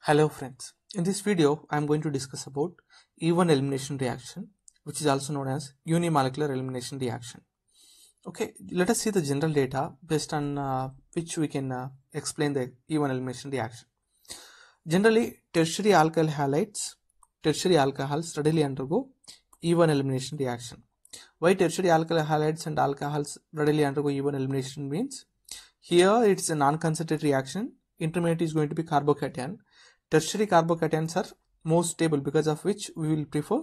Hello friends, in this video I am going to discuss about even elimination reaction, which is also known as unimolecular elimination reaction. Okay, let us see the general data based on which we can explain the even elimination reaction. Generally, tertiary alkyl halides, tertiary alcohols readily undergo even elimination reaction. Why tertiary alkyl halides and alcohols readily undergo even elimination means here it's a non-concentrated reaction. Intermediate is going to be carbocation. Tertiary carbocations are more stable, because of which we will prefer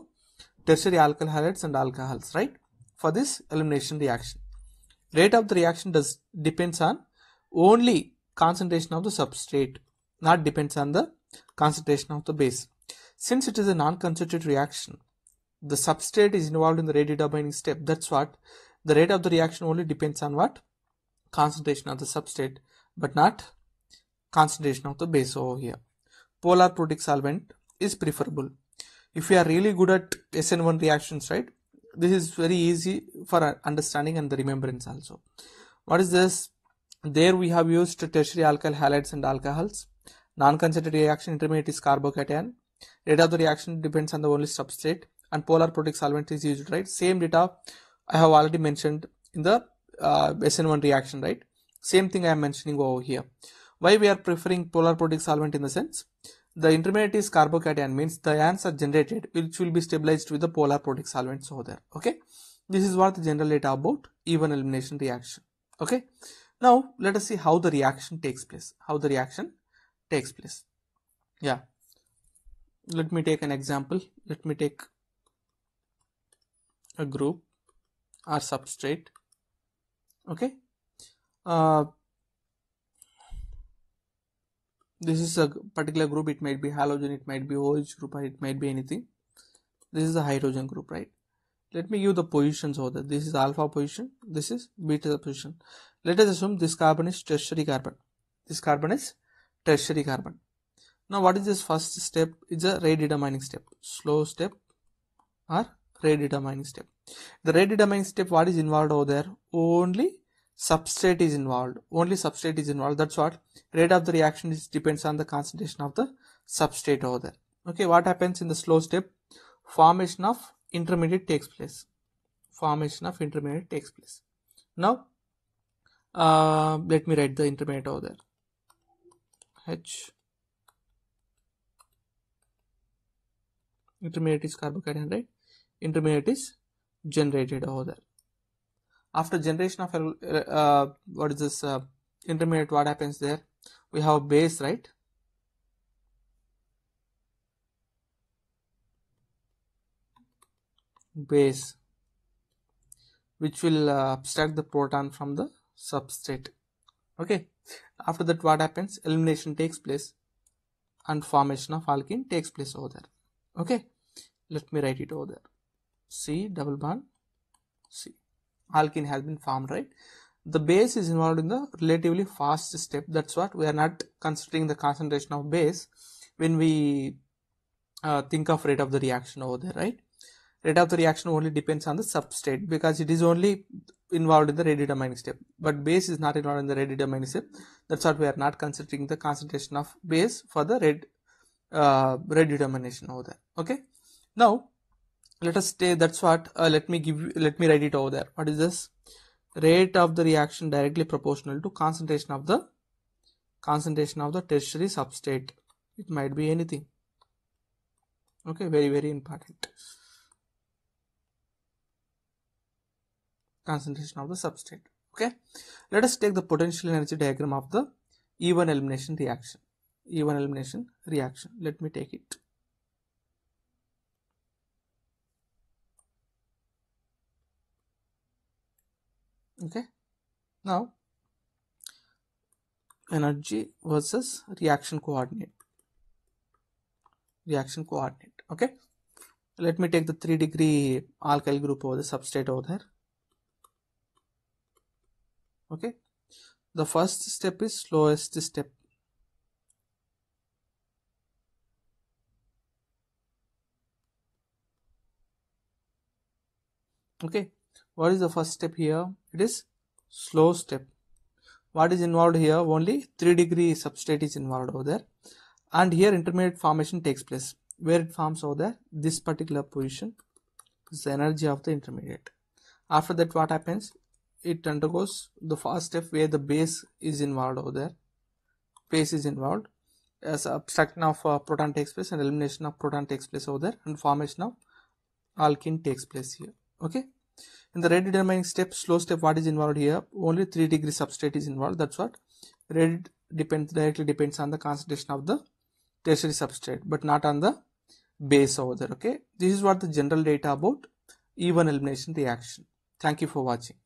tertiary alkyl halides and alcohols, right? For this elimination reaction, rate of the reaction depends on only concentration of the substrate, not depends on the concentration of the base. Since it is a non-concentrated reaction, the substrate is involved in the rate determining step. That's what the rate of the reaction only depends on what? Concentration of the substrate, but not concentration of the base over here. Polar protic solvent is preferable. If you are really good at SN1 reactions, right, this is very easy for understanding and the remembrance also. What is this? There we have used tertiary alkyl halides and alcohols. Non-concentrated reaction, intermediate is carbocation. Rate of the reaction depends on the only substrate, and polar protic solvent is used, right? Same data I have already mentioned in the SN1 reaction, right? Same thing I am mentioning over here. Why we are preferring polar protic solvent? In the sense, the intermediate is carbocation, means the ions are generated which will be stabilized with the polar protic solvents over there. Okay, this is what the general data about even elimination reaction. Okay, now let us see how the reaction takes place. Yeah, let me take an example. Let me take a group or substrate. Okay, this is a particular group. It might be halogen, it might be OH group, or it might be anything. This is the hydrogen group, right? Let me give the positions over there. This is alpha position, this is beta position. Let us assume this carbon is tertiary carbon. This carbon is tertiary carbon. Now what is this first step? It's a rate determining step, slow step or rate determining step. The rate determining step, what is involved over there? Only substrate is involved. That's what rate of the reaction depends on the concentration of the substrate over there. Okay, what happens in the slow step? Formation of intermediate takes place. Now let me write the intermediate over there. H, intermediate is carbocation, right? Intermediate is generated over there. After generation of what is this intermediate, what happens there? We have base, right? Base, which will abstract the proton from the substrate. Okay, after that what happens? Elimination takes place and formation of alkene takes place over there. Okay, let me write it over there. C double bond C, alkene has been formed, right? The base is involved in the relatively fast step. That's what we are not considering the concentration of base when we think of rate of the reaction over there, right? Rate of the reaction only depends on the substrate, because it is only involved in the rate determining step, but base is not involved in the rate determining step. That's what we are not considering the concentration of base for the rate determination over there. Okay, now let us say that's what let me write it over there. What is this? Rate of the reaction directly proportional to concentration of the tertiary substrate. It might be anything. Okay, very, very important. Concentration of the substrate. Okay, let us take the potential energy diagram of the even elimination reaction. Let me take it. Okay, now energy versus reaction coordinate. Okay, let me take the 3-degree alkyl group over the substrate over there. Okay, the first step is slowest step. Okay, what is the first step here? It is slow step. What is involved here? Only 3-degree substrate is involved over there. and here intermediate formation takes place. Where it forms over there, this particular position is the energy of the intermediate. After that, what happens? It undergoes the first step where the base is involved over there. Base is involved as abstraction of proton takes place and elimination of proton takes place over there, and formation of alkene takes place here. Okay. In the rate determining step, slow step, what is involved here? Only 3 degree substrate is involved. That's what rate directly depends on the concentration of the tertiary substrate, but not on the base over there. Okay. This is what the general data about even elimination reaction. Thank you for watching.